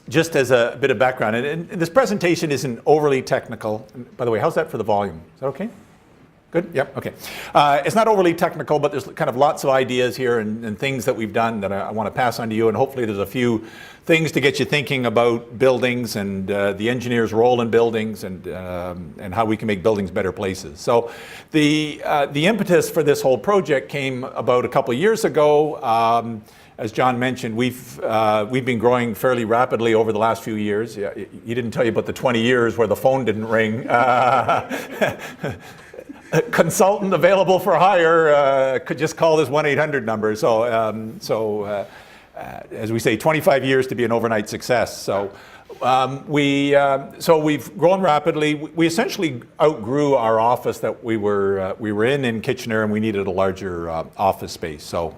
just as a bit of background, and this presentation isn't overly technical. By the way, how's that for the volume? Is that okay? Good? Yep, okay. It's not overly technical, but there's kind of lots of ideas here and things that we've done that I want to pass on to you, and hopefully there's a few things to get you thinking about buildings and the engineer's role in buildings and how we can make buildings better places. So the impetus for this whole project came about a couple of years ago. As John mentioned, we've been growing fairly rapidly over the last few years. Yeah, he didn't tell you about the 20 years where the phone didn't ring. Consultant available for hire, could just call this 1-800 number. So, as we say, 25 years to be an overnight success. So, we've grown rapidly. We essentially outgrew our office that we were in Kitchener, and we needed a larger office space. So.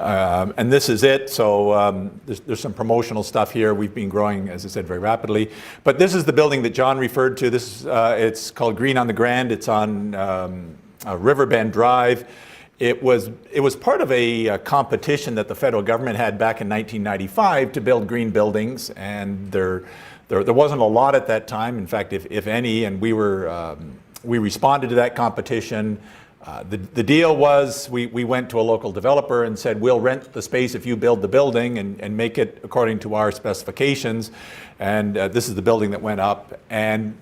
And this is it. So there's some promotional stuff here. We've been growing, as I said, very rapidly. But this is the building that John referred to. This it's called Green on the Grand. It's on Riverbend Drive. It was part of a competition that the federal government had back in 1995 to build green buildings, and there wasn't a lot at that time. In fact, if any, and we responded to that competition. The deal was we went to a local developer and said, we'll rent the space if you build the building and make it according to our specifications. And this is the building that went up. And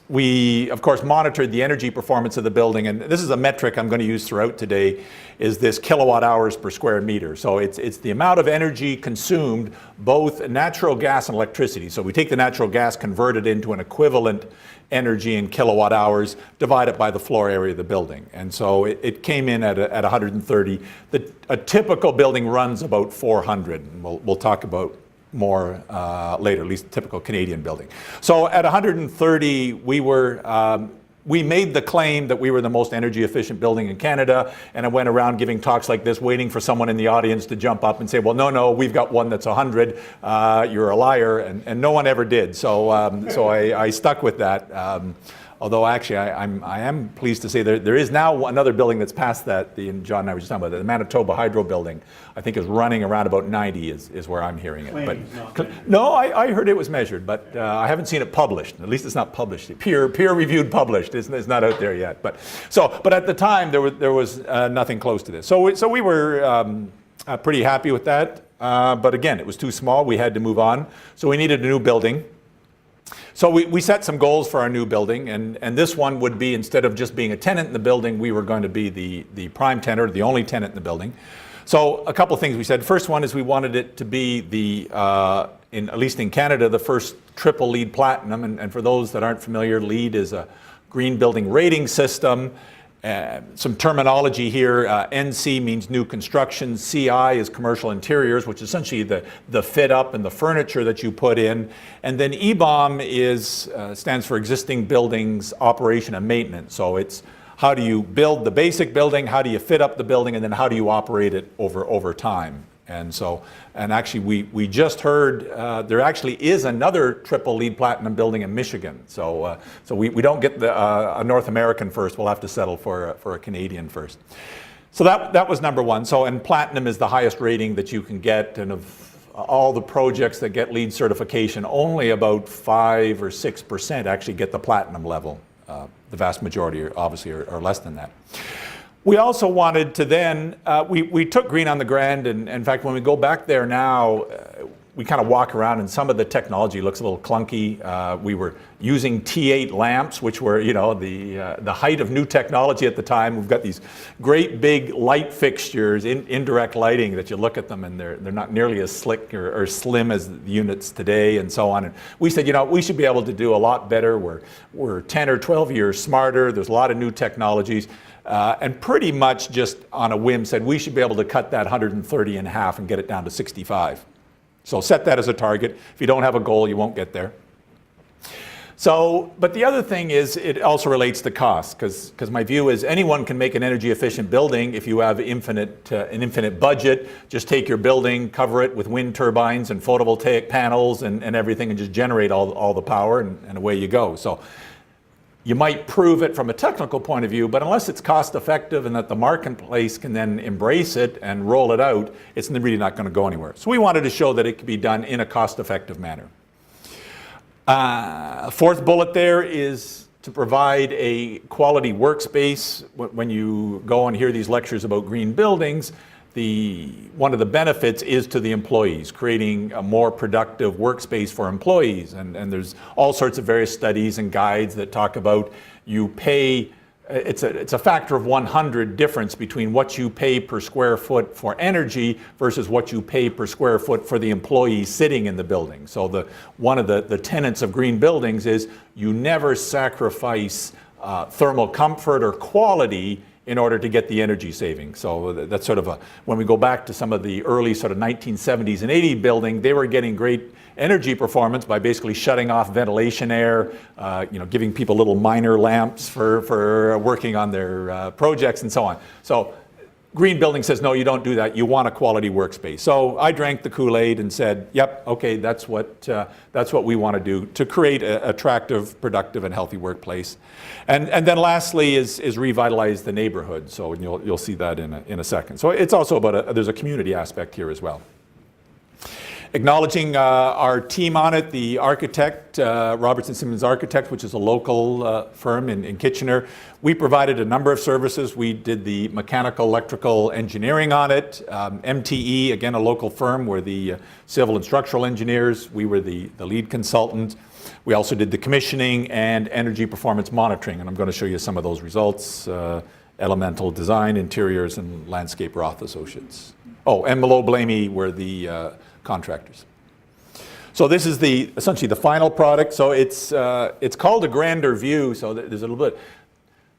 we, of course, monitored the energy performance of the building. And this is a metric I'm going to use throughout today, is this kilowatt hours per square meter. So it's the amount of energy consumed, both natural gas and electricity. So we take the natural gas, convert it into an equivalent energy in kilowatt hours, divide it by the floor area of the building. And so it came in at 130. A typical building runs about 400. And we'll talk about more later, at least a typical Canadian building. So at 130, we made the claim that we were the most energy efficient building in Canada, and I went around giving talks like this, waiting for someone in the audience to jump up and say, well, no, we've got one that's 100, you're a liar, and no one ever did. So I stuck with that. Although actually I am pleased to say there is now another building that's past that, and John and I were just talking about that, the Manitoba Hydro building, I think is running around about 90 is where I'm hearing it. But no, I heard it was measured, but I haven't seen it published. At least it's not published. Peer-reviewed published. It's not out there yet. But at the time there was nothing close to this. So we were pretty happy with that. But again, it was too small. We had to move on. So we needed a new building. So we set some goals for our new building, and this one would be, instead of just being a tenant in the building, we were going to be the prime tenant, or the only tenant in the building. So a couple of things we said. First one is we wanted it to be at least in Canada, the first triple LEED Platinum. And for those that aren't familiar, LEED is a green building rating system. Some terminology here, NC means new construction, CI is commercial interiors, which is essentially the fit up and the furniture that you put in. And then EBOM stands for existing buildings operation and maintenance. So it's how do you build the basic building, how do you fit up the building, and then how do you operate it over time. And actually we just heard there actually is another triple LEED Platinum building in Michigan. So we don't get a North American first. We'll have to settle for a Canadian first. So that was number one. So, and Platinum is the highest rating that you can get, and of all the projects that get LEED certification, only about 5 or 6% actually get the Platinum level. The vast majority obviously are less than that. We also wanted to then, we took Green on the Grand, and in fact, when we go back there now, we kind of walk around and some of the technology looks a little clunky. We were using T8 lamps, which were, the height of new technology at the time. We've got these great big light fixtures, indirect lighting, that you look at them and they're not nearly as slick or slim as the units today, and so on. And we said, we should be able to do a lot better. We're 10 or 12 years smarter. There's a lot of new technologies. And pretty much just on a whim said we should be able to cut that 130 in half and get it down to 65. So set that as a target. If you don't have a goal, you won't get there. So, but the other thing is it also relates to cost, because my view is anyone can make an energy efficient building if you have an infinite budget. Just take your building, cover it with wind turbines and photovoltaic panels and everything, and just generate all the power, and away you go. So you might prove it from a technical point of view, but unless it's cost effective and that the marketplace can then embrace it and roll it out, it's really not going to go anywhere. So we wanted to show that it could be done in a cost effective manner. Fourth bullet there is to provide a quality workspace. When you go and hear these lectures about green buildings, one of the benefits is to the employees, creating a more productive workspace for employees. And there's all sorts of various studies and guides that talk about you pay, it's a factor of 100 difference between what you pay per square foot for energy versus what you pay per square foot for the employees sitting in the building. So one of the tenets of green buildings is you never sacrifice thermal comfort or quality in order to get the energy saving. So that's sort of when we go back to some of the early sort of 1970s and 80s building, they were getting great energy performance by basically shutting off ventilation air, giving people little minor lamps for working on their projects and so on. So green building says, no, you don't do that. You want a quality workspace. So I drank the Kool-Aid and said, yep, okay, that's what we want to do to create an attractive, productive, and healthy workplace. And then lastly is revitalize the neighborhood. So you'll see that in a second. So it's also about there's a community aspect here as well. Acknowledging our team on it, the architect, Robertson Simmons Architect, which is a local firm in Kitchener. We provided a number of services. We did the mechanical, electrical engineering on it. MTE, again, a local firm, were the civil and structural engineers. We were the lead consultant. We also did the commissioning and energy performance monitoring, and I'm going to show you some of those results. Elemental Design, Interiors, and Landscape Roth Associates. Oh, and Malo Blamey were the contractors. So this is essentially the final product. So it's called a grander view. So there's a little bit.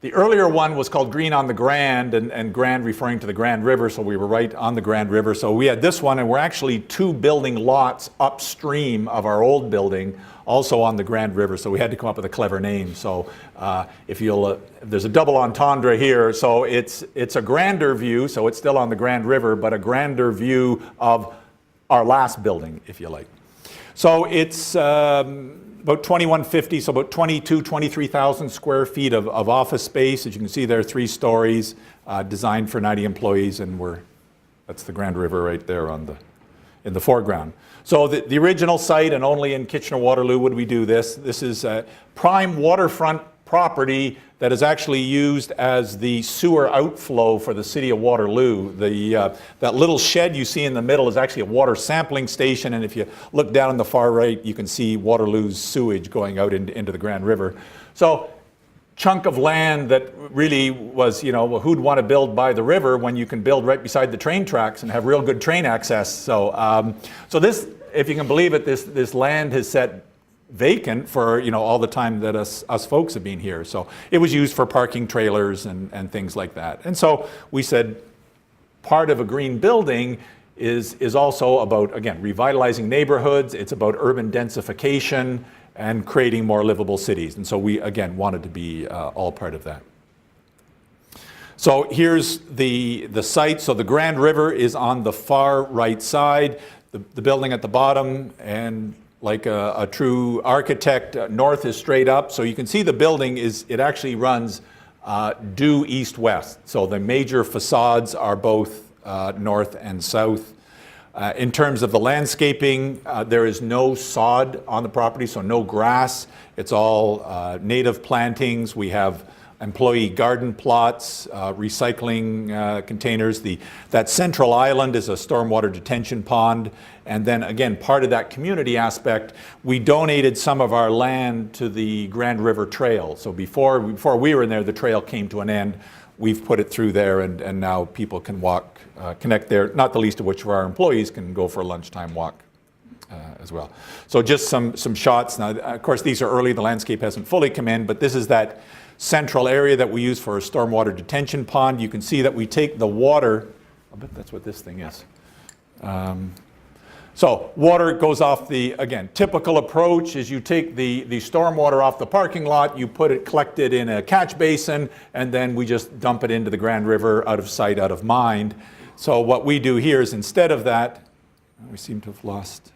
The earlier one was called Green on the Grand, and Grand referring to the Grand River. So we were right on the Grand River. So we had this one, and we're actually 2 building lots upstream of our old building, also on the Grand River. So we had to come up with a clever name. So there's a double entendre here. So it's a grander view. So it's still on the Grand River, but a grander view of our last building, if you like. So it's about 2150, so about 23,000 square feet of office space. As you can see, there are 3 stories, designed for 90 employees, and that's the Grand River right there in the foreground. So the original site, and only in Kitchener-Waterloo would we do this. This is a prime waterfront property that is actually used as the sewer outflow for the city of Waterloo. That little shed you see in the middle is actually a water sampling station, and if you look down on the far right, you can see Waterloo's sewage going out into the Grand River. So chunk of land that really was, who'd want to build by the river when you can build right beside the train tracks and have real good train access. So this, if you can believe it, this land has sat vacant for all the time that us folks have been here. So it was used for parking trailers and things like that. And so we said part of a green building is also about, again, revitalizing neighborhoods. It's about urban densification and creating more livable cities. And so we, again, wanted to be all part of that. So here's the site. So the Grand River is on the far right side, the building at the bottom, and like a true architect, north is straight up. So you can see the building it actually runs due east-west. So the major facades are both north and south. In terms of the landscaping, there is no sod on the property, so no grass. It's all native plantings. We have employee garden plots, recycling containers. That central island is a stormwater detention pond. And then again, part of that community aspect, we donated some of our land to the Grand River Trail. So before we were in there, the trail came to an end. We've put it through there, and now people can walk, connect there, not the least of which of our employees can go for a lunchtime walk as well. So just some shots. Now, of course, these are early. The landscape hasn't fully come in, but this is that central area that we use for a stormwater detention pond. You can see that we take the water, I bet that's what this thing is. So water goes off again, typical approach is you take the stormwater off the parking lot, you collect it in a catch basin, and then we just dump it into the Grand River, out of sight, out of mind. So what we do here is instead of that, we seem to have lost.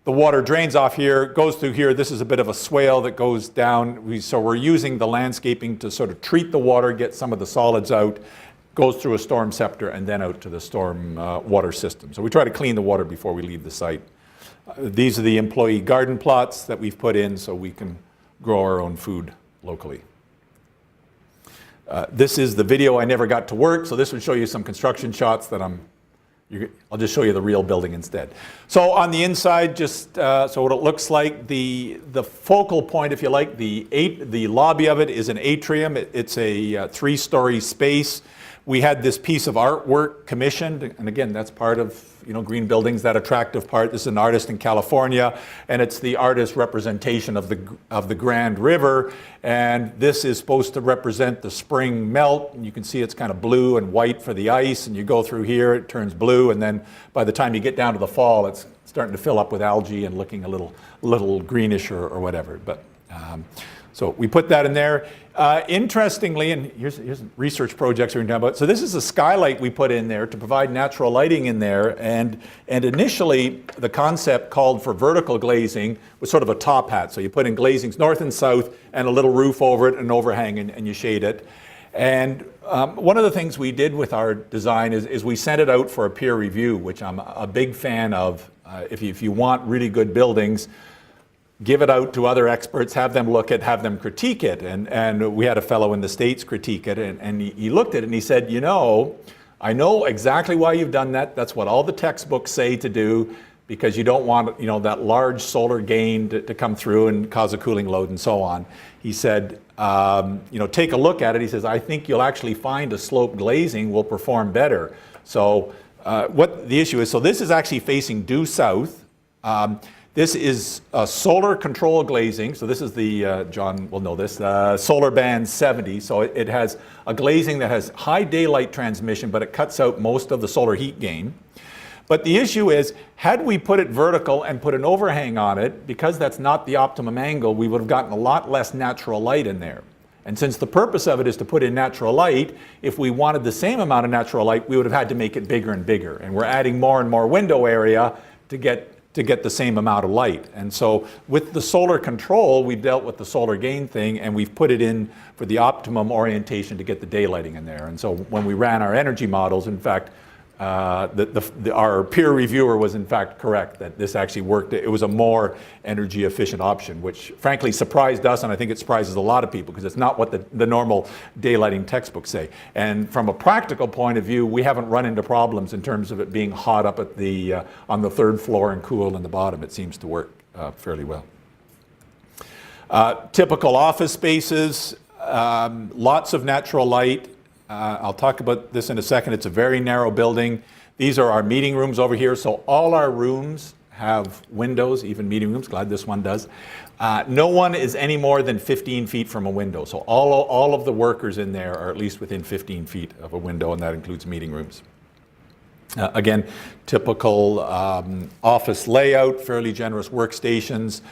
The water drains off here, goes through here. This is a bit of a swale that goes down. So we're using the landscaping to sort of treat the water, get some of the solids out, goes through a storm scepter, and then out to the storm water system. So we try to clean the water before we leave the site. These are the employee garden plots that we've put in so we can grow our own food locally. This is the video I never got to work, so this would show you some construction shots that I'll just show you the real building instead. So on the inside, just so what it looks like, the focal point, if you like, the lobby of it is an atrium. It's a 3-story space. We had this piece of artwork commissioned, and again, that's part of green buildings, that attractive part. This is an artist in California, and it's the artist's representation of the Grand River, and this is supposed to represent the spring melt. And you can see it's kind of blue and white for the ice, and you go through here, it turns blue, and then by the time you get down to the fall, it's starting to fill up with algae and looking a little greenish or whatever. But so we put that in there. Interestingly, and here's research projects we're talking about. So this is a skylight we put in there to provide natural lighting in there. And initially, the concept called for vertical glazing was sort of a top hat. So you put in glazings north and south and a little roof over it, an overhang, and you shade it. And one of the things we did with our design is we sent it out for a peer review, which I'm a big fan of. If you want really good buildings, give it out to other experts, have them look at, have them critique it. And we had a fellow in the States critique it, and he looked at it and he said, I know exactly why you've done that. That's what all the textbooks say to do, because you don't want that large solar gain to come through and cause a cooling load and so on. He said, take a look at it. He says, I think you'll actually find a sloped glazing will perform better. So what the issue is, so this is actually facing due south. This is a solar control glazing. So this is the, John will know this, Solar Band 70. So it has a glazing that has high daylight transmission, but it cuts out most of the solar heat gain. But the issue is, had we put it vertical and put an overhang on it, because that's not the optimum angle, we would have gotten a lot less natural light in there. And since the purpose of it is to put in natural light, if we wanted the same amount of natural light, we would have had to make it bigger and bigger. And we're adding more and more window area to get the same amount of light. And so with the solar control, we dealt with the solar gain thing, and we've put it in for the optimum orientation to get the daylighting in there. And so when we ran our energy models, in fact, our peer reviewer was in fact correct that this actually worked. It was a more energy efficient option, which frankly surprised us, and I think it surprises a lot of people because it's not what the normal daylighting textbooks say. And from a practical point of view, we haven't run into problems in terms of it being hot up at on the 3rd floor and cool in the bottom. It seems to work fairly well. Typical office spaces, lots of natural light. I'll talk about this in a second. It's a very narrow building. These are our meeting rooms over here. So all our rooms have windows, even meeting rooms. Glad this one does. No one is any more than 15 feet from a window. So all of the workers in there are at least within 15 feet of a window, and that includes meeting rooms. Again, typical office layout, fairly generous workstations.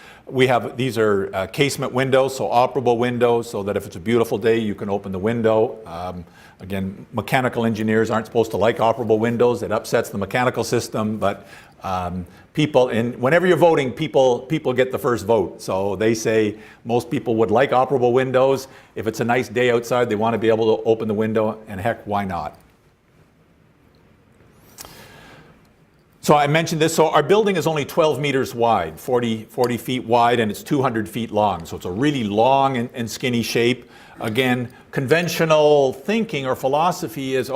These are casement windows, so operable windows, so that if it's a beautiful day, you can open the window. Again, mechanical engineers aren't supposed to like operable windows. It upsets the mechanical system, but whenever you're voting, people get the first vote. So they say most people would like operable windows. If it's a nice day outside, they want to be able to open the window, and heck, why not? So I mentioned this. So our building is only 12 meters wide, 40 feet wide, and it's 200 feet long. So it's a really long and skinny shape. Again, conventional thinking or philosophy is,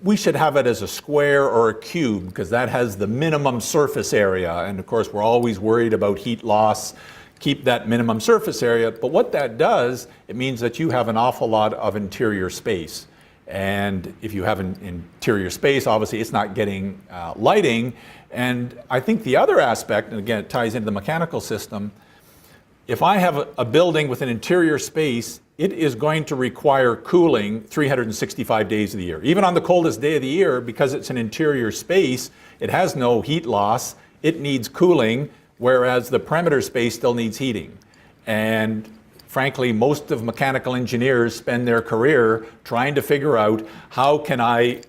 we should have it as a square or a cube because that has the minimum surface area. And of course, we're always worried about heat loss. Keep that minimum surface area. But what that does, it means that you have an awful lot of interior space. And if you have an interior space, obviously it's not getting lighting. And I think the other aspect, and again, it ties into the mechanical system, if I have a building with an interior space, it is going to require cooling 365 days of the year. Even on the coldest day of the year, because it's an interior space, it has no heat loss, it needs cooling, whereas the perimeter space still needs heating. And frankly, most of mechanical engineers spend their career trying to figure out how can I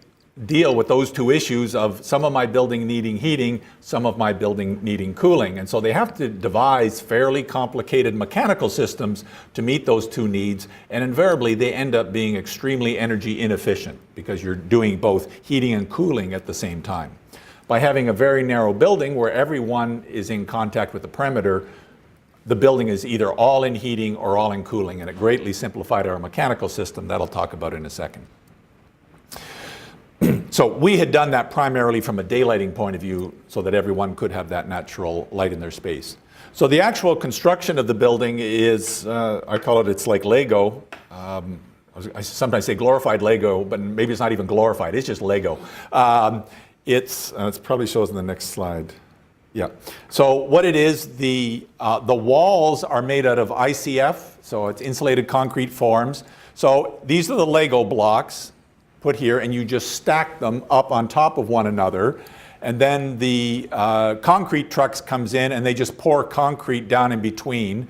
deal with those two issues of some of my building needing heating, some of my building needing cooling. And so they have to devise fairly complicated mechanical systems to meet those two needs. And invariably, they end up being extremely energy inefficient because you're doing both heating and cooling at the same time. By having a very narrow building where everyone is in contact with the perimeter, the building is either all in heating or all in cooling, and it greatly simplified our mechanical system that I'll talk about in a second. So we had done that primarily from a daylighting point of view so that everyone could have that natural light in their space. So the actual construction of the building is, I call it, it's like Lego. I sometimes say glorified Lego, but maybe it's not even glorified, it's just Lego. It probably shows in the next slide. Yeah. So what it is, the walls are made out of ICF, so it's insulated concrete forms. So these are the Lego blocks put here, and you just stack them up on top of one another. And then the concrete trucks comes in and they just pour concrete down in between.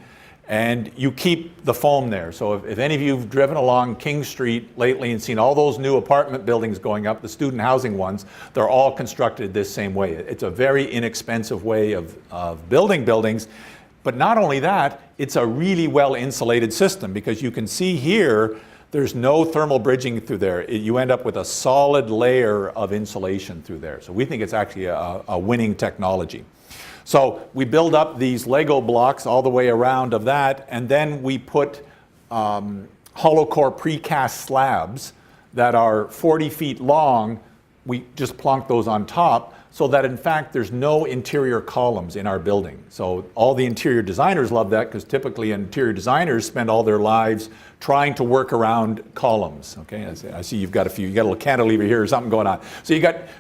And you keep the foam there. So if any of you have driven along King Street lately and seen all those new apartment buildings going up, the student housing ones, they're all constructed this same way. It's a very inexpensive way of building buildings. But not only that, it's a really well insulated system because you can see here, there's no thermal bridging through there. You end up with a solid layer of insulation through there. So we think it's actually a winning technology. So we build up these Lego blocks all the way around of that, and then we put hollow core precast slabs that are 40 feet long. We just plonk those on top so that in fact there's no interior columns in our building. So all the interior designers love that because typically interior designers spend all their lives trying to work around columns. Okay, I see you've got a little cantilever here or something going on.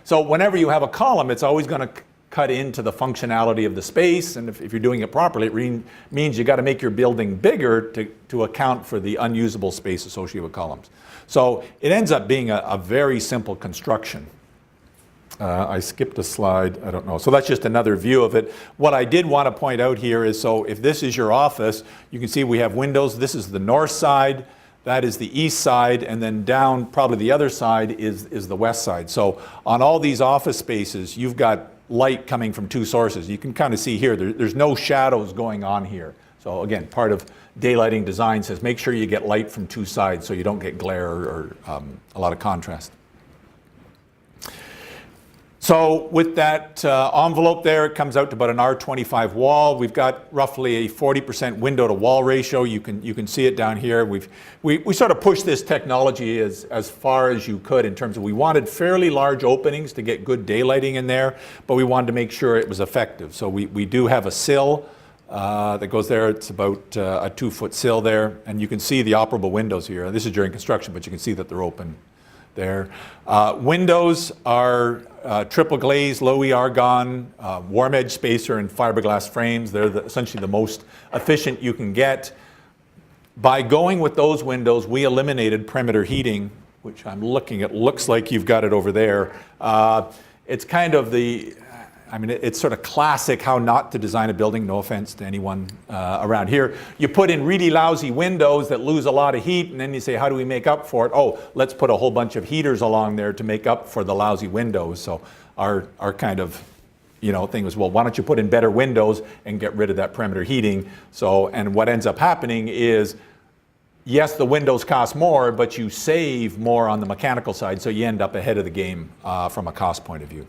So whenever you have a column, it's always going to cut into the functionality of the space, and if you're doing it properly, it means you got to make your building bigger to account for the unusable space associated with columns. So it ends up being a very simple construction. I skipped a slide, I don't know. So that's just another view of it. What I did want to point out here is, so if this is your office, you can see we have windows. This is the north side, that is the east side, and then down probably the other side is the west side. So on all these office spaces, you've got light coming from two sources. You can kind of see here, there's no shadows going on here. So again, part of daylighting design says make sure you get light from two sides so you don't get glare or a lot of contrast. So with that envelope there, it comes out to about an R25 wall. We've got roughly a 40% window to wall ratio. You can see it down here. We sort of pushed this technology as far as you could in terms of we wanted fairly large openings to get good daylighting in there, but we wanted to make sure it was effective. So we do have a sill that goes there. It's about a 2-foot sill there, and you can see the operable windows here. This is during construction, but you can see that they're open there. Windows are triple glazed, low E argon, warm edge spacer and fiberglass frames. They're essentially the most efficient you can get. By going with those windows, we eliminated perimeter heating, which I'm looking at, looks like you've got it over there. It's kind of it's sort of classic how not to design a building, no offense to anyone around here. You put in really lousy windows that lose a lot of heat, and then you say, how do we make up for it? Oh, let's put a whole bunch of heaters along there to make up for the lousy windows. So our kind of thing was, well, why don't you put in better windows and get rid of that perimeter heating? So, and what ends up happening is, yes, the windows cost more, but you save more on the mechanical side, so you end up ahead of the game from a cost point of view.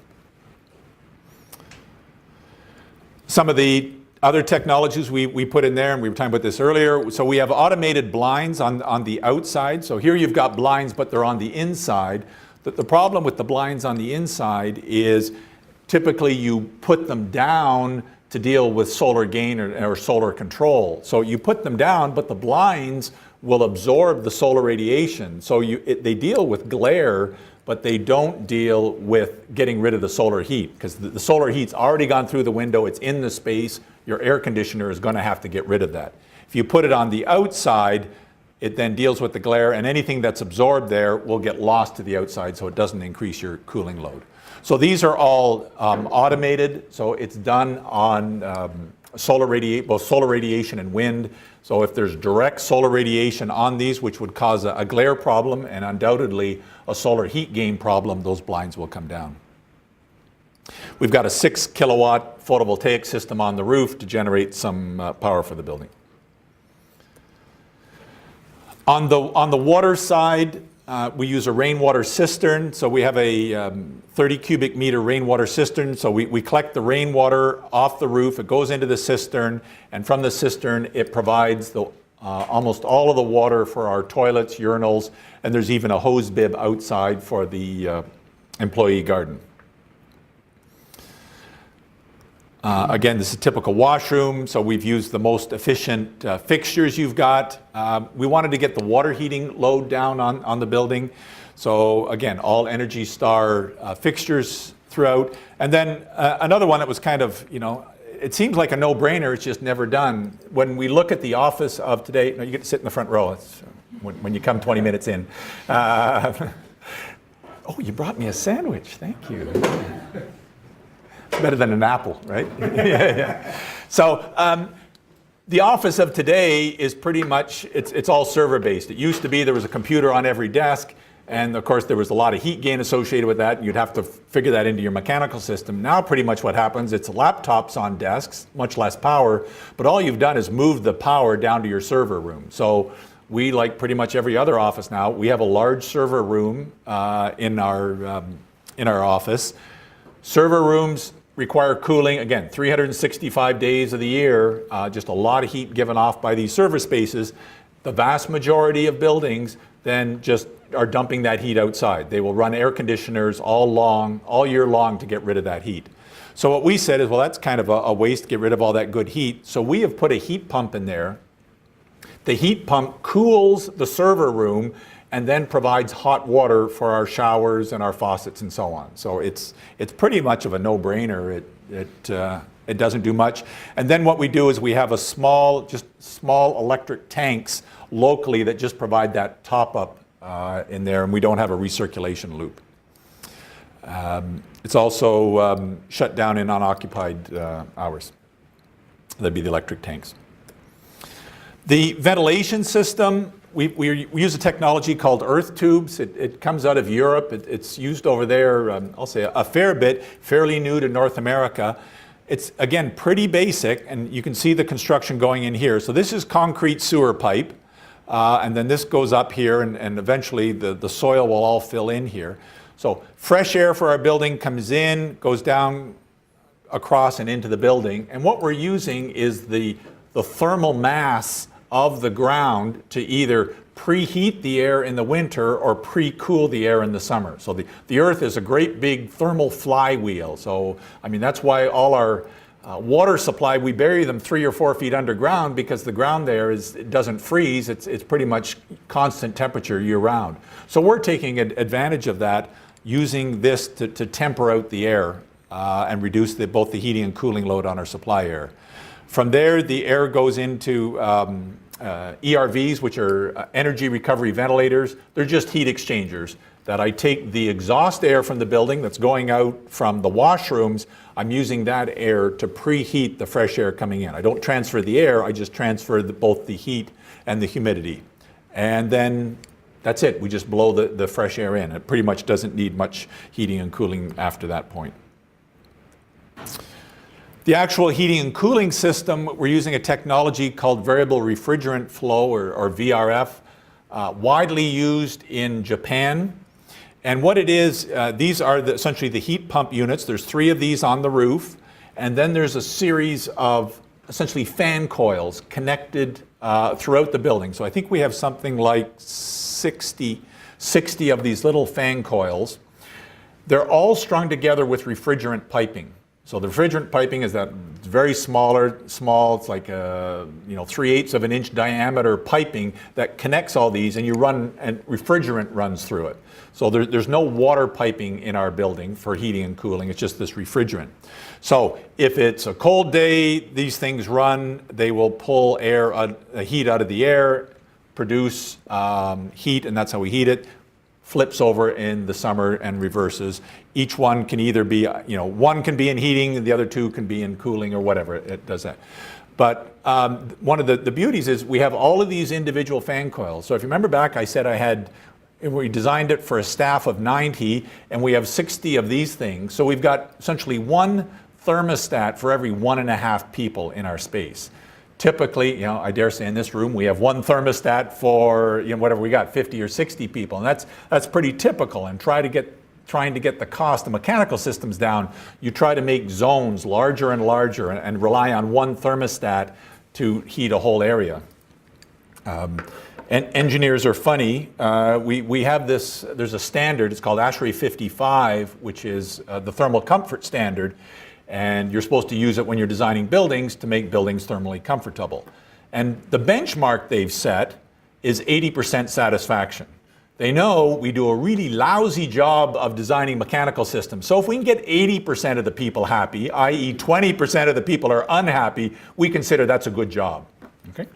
Some of the other technologies we put in there, and we were talking about this earlier. So we have automated blinds on the outside. So here you've got blinds, but they're on the inside. The problem with the blinds on the inside is typically you put them down to deal with solar gain or solar control. So you put them down, but the blinds will absorb the solar radiation. So they deal with glare, but they don't deal with getting rid of the solar heat, because the solar heat's already gone through the window, it's in the space, your air conditioner is going to have to get rid of that. If you put it on the outside, it then deals with the glare, and anything that's absorbed there will get lost to the outside, so it doesn't increase your cooling load. So these are all automated, so it's done on solar radiation and wind. So if there's direct solar radiation on these, which would cause a glare problem and undoubtedly a solar heat gain problem, those blinds will come down. We've got a 6 kilowatt photovoltaic system on the roof to generate some power for the building. On the water side, we use a rainwater cistern. So we have a 30 cubic meter rainwater cistern. So we collect the rainwater off the roof. It goes into the cistern, and from the cistern, it provides almost all of the water for our toilets, urinals, and there's even a hose bib outside for the employee garden. Again, this is a typical washroom, so we've used the most efficient fixtures you've got. We wanted to get the water heating load down on the building. So again, all Energy Star fixtures throughout. And then another one that was kind of, it seems like a no-brainer, it's just never done. When we look at the office of today, you get to sit in the front row. It's when you come 20 minutes in. Oh, you brought me a sandwich, thank you. Better than an apple, right? Yeah. So the office of today is pretty much, it's all server-based. It used to be there was a computer on every desk, and of course there was a lot of heat gain associated with that, and you'd have to figure that into your mechanical system. Now pretty much what happens, it's laptops on desks, much less power, but all you've done is move the power down to your server room. So we, like pretty much every other office now, we have a large server room in our office. Server rooms require cooling, again, 365 days of the year, just a lot of heat given off by these server spaces. The vast majority of buildings then just are dumping that heat outside. They will run air conditioners all year long to get rid of that heat. So what we said is, well, that's kind of a waste to get rid of all that good heat. So we have put a heat pump in there. The heat pump cools the server room and then provides hot water for our showers and our faucets and so on. So it's pretty much of a no-brainer. It doesn't do much. And then what we do is we have small electric tanks locally that just provide that top-up in there, and we don't have a recirculation loop. It's also shut down in unoccupied hours. That'd be the electric tanks. The ventilation system, we use a technology called earth tubes. It comes out of Europe. It's used over there, I'll say a fair bit, fairly new to North America. It's, again, pretty basic, and you can see the construction going in here. So this is concrete sewer pipe, and then this goes up here, and eventually the soil will all fill in here. So fresh air for our building comes in, goes down across and into the building, and what we're using is the thermal mass of the ground to either preheat the air in the winter or pre-cool the air in the summer. So the earth is a great big thermal flywheel. So, I mean, that's why all our water supply, we bury them 3 or 4 feet underground, because the ground there it doesn't freeze. It's pretty much constant temperature year round. So we're taking advantage of that, using this to temper out the air and reduce both the heating and cooling load on our supply air. From there, the air goes into ERVs, which are energy recovery ventilators. They're just heat exchangers that I take the exhaust air from the building that's going out from the washrooms. I'm using that air to preheat the fresh air coming in. I don't transfer the air, I just transfer both the heat and the humidity. And then that's it. We just blow the fresh air in. It pretty much doesn't need much heating and cooling after that point. The actual heating and cooling system, we're using a technology called variable refrigerant flow, or VRF, widely used in Japan. And what it is, these are essentially the heat pump units. There's 3 of these on the roof, and then there's a series of essentially fan coils connected throughout the building. So I think we have something like 60 of these little fan coils. They're all strung together with refrigerant piping. So the refrigerant piping is that very small, it's like 3/8 of an inch diameter piping that connects all these, and refrigerant runs through it. So there's no water piping in our building for heating and cooling, it's just this refrigerant. So if it's a cold day, these things run, they will pull heat out of the air, produce heat, and that's how we heat it. flips over in the summer and reverses. Each one can either be, one can be in heating and the other two can be in cooling or whatever, it does that. But one of the beauties is we have all of these individual fan coils. So if you remember back, I said we designed it for a staff of 90 and we have 60 of these things. So we've got essentially one thermostat for every 1.5 people in our space. Typically, I dare say in this room, we have one thermostat for, whatever we got, 50 or 60 people. And that's pretty typical. And trying to get the cost of mechanical systems down, you try to make zones larger and larger and rely on one thermostat to heat a whole area. And engineers are funny. We have this, there's a standard, it's called ASHRAE 55, which is the thermal comfort standard. And you're supposed to use it when you're designing buildings to make buildings thermally comfortable. And the benchmark they've set is 80% satisfaction. They know we do a really lousy job of designing mechanical systems. So if we can get 80% of the people happy, i.e. 20% of the people are unhappy, we consider that's a good job. Okay?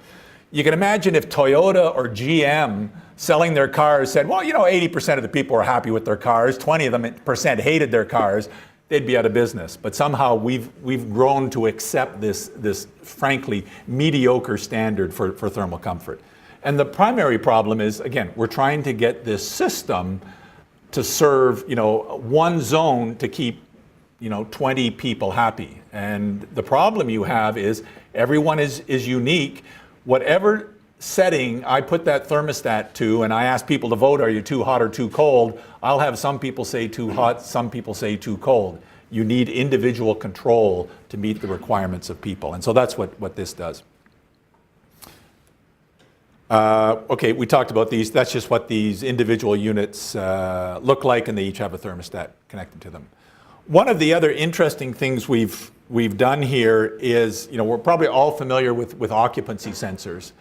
You can imagine if Toyota or GM selling their cars said, well, 80% of the people are happy with their cars, 20% hated their cars, they'd be out of business. But somehow we've grown to accept this frankly mediocre standard for thermal comfort. And the primary problem is, again, we're trying to get this system to serve one zone to keep 20 people happy. And the problem you have is everyone is unique. Whatever setting I put that thermostat to, and I ask people to vote, are you too hot or too cold? I'll have some people say too hot, some people say too cold. You need individual control to meet the requirements of people. And so that's what this does. Okay, we talked about these. That's just what these individual units look like, and they each have a thermostat connected to them. One of the other interesting things we've done here is, we're probably all familiar with occupancy sensors.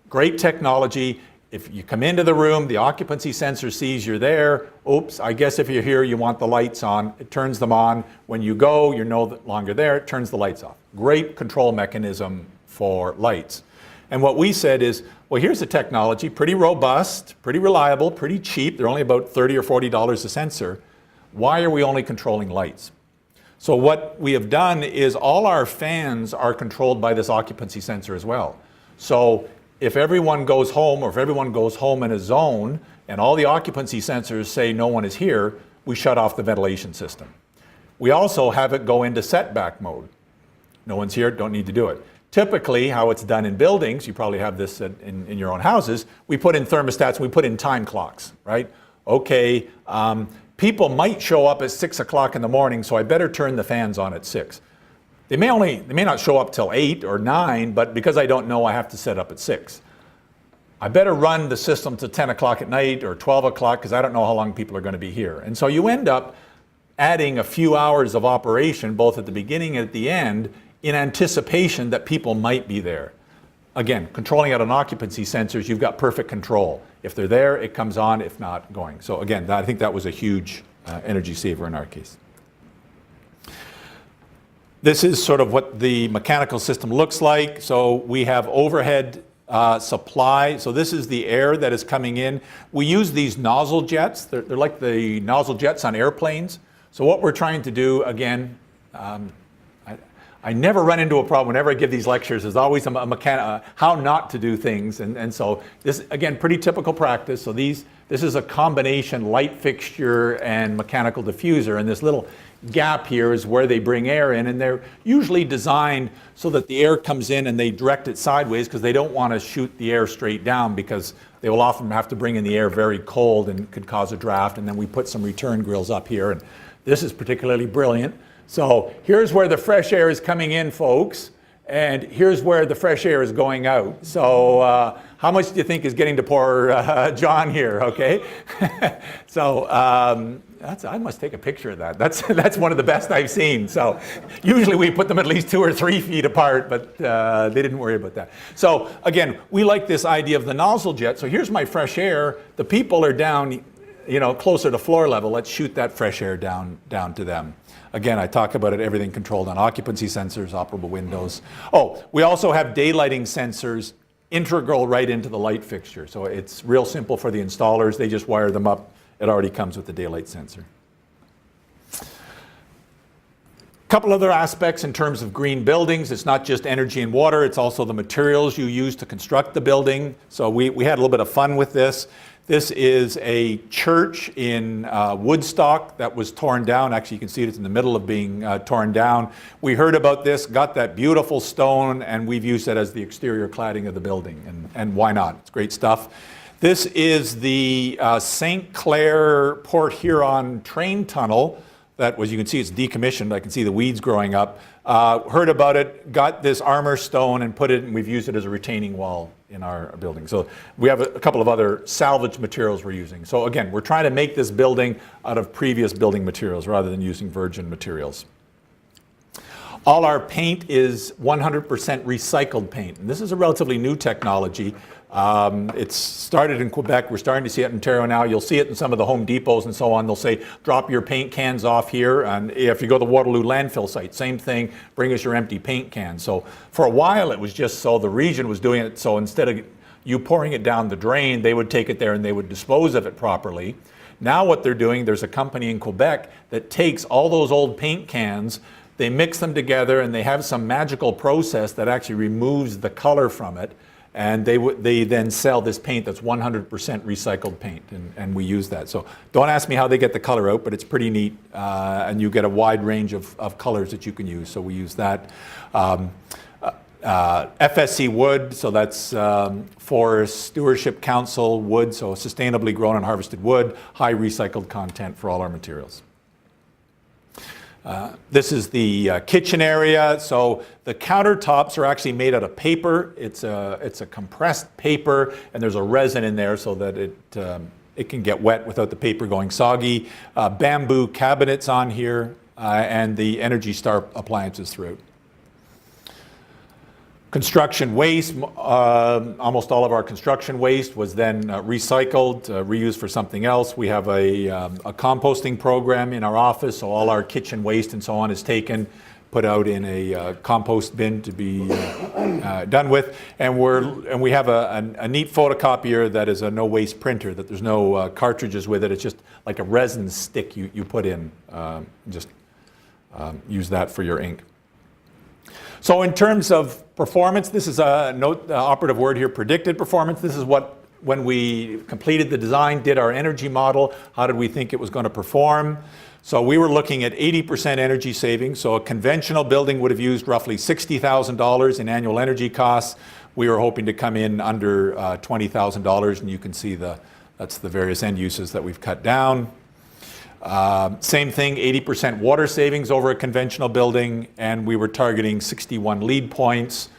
Great technology. If you come into the room, the occupancy sensor sees you're there. Oops, I guess if you're here, you want the lights on. It turns them on. When you go, you're no longer there. It turns the lights off. Great control mechanism for lights. And what we said is, well, here's a technology, pretty robust, pretty reliable, pretty cheap. They're only about $30 or $40 a sensor. Why are we only controlling lights? So what we have done is all our fans are controlled by this occupancy sensor as well. So if everyone goes home, or if everyone goes home in a zone, and all the occupancy sensors say no one is here, we shut off the ventilation system. We also have it go into setback mode. No one's here, don't need to do it. Typically, how it's done in buildings, you probably have this in your own houses, we put in thermostats, we put in time clocks, right? Okay, people might show up at 6 o'clock in the morning, so I better turn the fans on at 6. They may not show up till 8 or 9, but because I don't know, I have to set up at 6. I better run the system to 10 o'clock at night or 12 o'clock because I don't know how long people are going to be here. And so you end up adding a few hours of operation, both at the beginning and at the end, in anticipation that people might be there. Again, controlling out on occupancy sensors, you've got perfect control. If they're there, it comes on, if not, going. So again, I think that was a huge energy saver in our case. This is sort of what the mechanical system looks like. So we have overhead supply. So this is the air that is coming in. We use these nozzle jets. They're like the nozzle jets on airplanes. So what we're trying to do, again, I never run into a problem whenever I give these lectures. There's always how not to do things. And so this, again, pretty typical practice. So this is a combination light fixture and mechanical diffuser. And this little gap here is where they bring air in. And they're usually designed so that the air comes in and they direct it sideways because they don't want to shoot the air straight down because they will often have to bring in the air very cold and could cause a draft. And then we put some return grills up here. And this is particularly brilliant. So here's where the fresh air is coming in, folks, and here's where the fresh air is going out. So how much do you think is getting to poor John here, okay? So I must take a picture of that. That's one of the best I've seen. So usually we put them at least 2 or 3 feet apart, but they didn't worry about that. So again, we like this idea of the nozzle jet. So here's my fresh air. The people are down, closer to floor level. Let's shoot that fresh air down to them. Again, I talk about it, everything controlled on occupancy sensors, operable windows. Oh, we also have daylighting sensors integral right into the light fixture. So it's real simple for the installers. They just wire them up it already comes with the daylight sensor. Couple other aspects in terms of green buildings. It's not just energy and water, it's also the materials you use to construct the building. So we had a little bit of fun with this. This is a church in Woodstock that was torn down. Actually, you can see it's in the middle of being torn down. We heard about this, got that beautiful stone, and we've used it as the exterior cladding of the building. And why not? It's great stuff. This is the St. Clair Port Huron train tunnel. That was, you can see it's decommissioned. I can see the weeds growing up. Heard about it, got this armor stone and put it, and we've used it as a retaining wall in our building. So we have a couple of other salvage materials we're using. So again, we're trying to make this building out of previous building materials rather than using virgin materials. All our paint is 100% recycled paint. And this is a relatively new technology. It's started in Quebec. We're starting to see it in Ontario now. You'll see it in some of the Home Depots and so on. They'll say, drop your paint cans off here. And if you go to the Waterloo landfill site, same thing, bring us your empty paint cans. So for a while, it was just so the region was doing it. So instead of you pouring it down the drain, they would take it there and they would dispose of it properly. Now what they're doing, there's a company in Quebec that takes all those old paint cans, they mix them together, and they have some magical process that actually removes the color from it. And they then sell this paint that's 100% recycled paint, and we use that. So don't ask me how they get the color out, but it's pretty neat, and you get a wide range of colors that you can use. So we use that. FSC wood, so that's Forest Stewardship Council wood, so sustainably grown and harvested wood, high recycled content for all our materials. This is the kitchen area. So the countertops are actually made out of paper. It's a compressed paper, and there's a resin in there so that it can get wet without the paper going soggy. Bamboo cabinets on here, and the Energy Star appliances throughout. Construction waste, almost all of our construction waste was then recycled, reused for something else. We have a composting program in our office, so all our kitchen waste and so on is taken, put out in a compost bin to be done with. And we have a neat photocopier that is a no-waste printer, that there's no cartridges with it. It's just like a resin stick you put in. Just use that for your ink. So in terms of performance, this is a note, operative word here, predicted performance. This is what, when we completed the design, did our energy model, how did we think it was going to perform? So we were looking at 80% energy savings. So a conventional building would have used roughly $60,000 in annual energy costs. We were hoping to come in under $20,000, and you can see that's the various end uses that we've cut down. Same thing, 80% water savings over a conventional building, and we were targeting 61 lead points.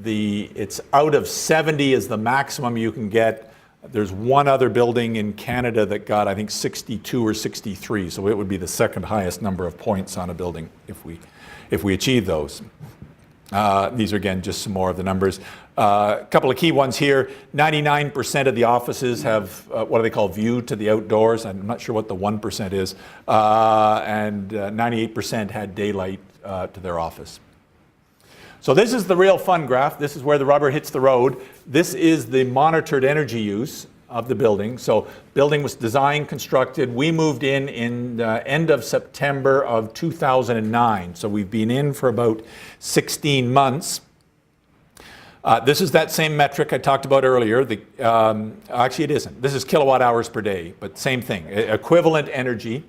It's out of 70 is the maximum you can get. There's one other building in Canada that got, I think, 62 or 63, so it would be the second highest number of points on a building if we achieve those. These are, again, just some more of the numbers. A couple of key ones here. 99% of the offices have what do they call view to the outdoors. I'm not sure what the 1% is. And 98% had daylight to their office. So this is the real fun graph. This is where the rubber hits the road. This is the monitored energy use of the building. So building was designed, constructed. We moved in the end of September of 2009. So we've been in for about 16 months. This is that same metric I talked about earlier. Actually, it isn't. This is kilowatt hours per day, but same thing, equivalent energy.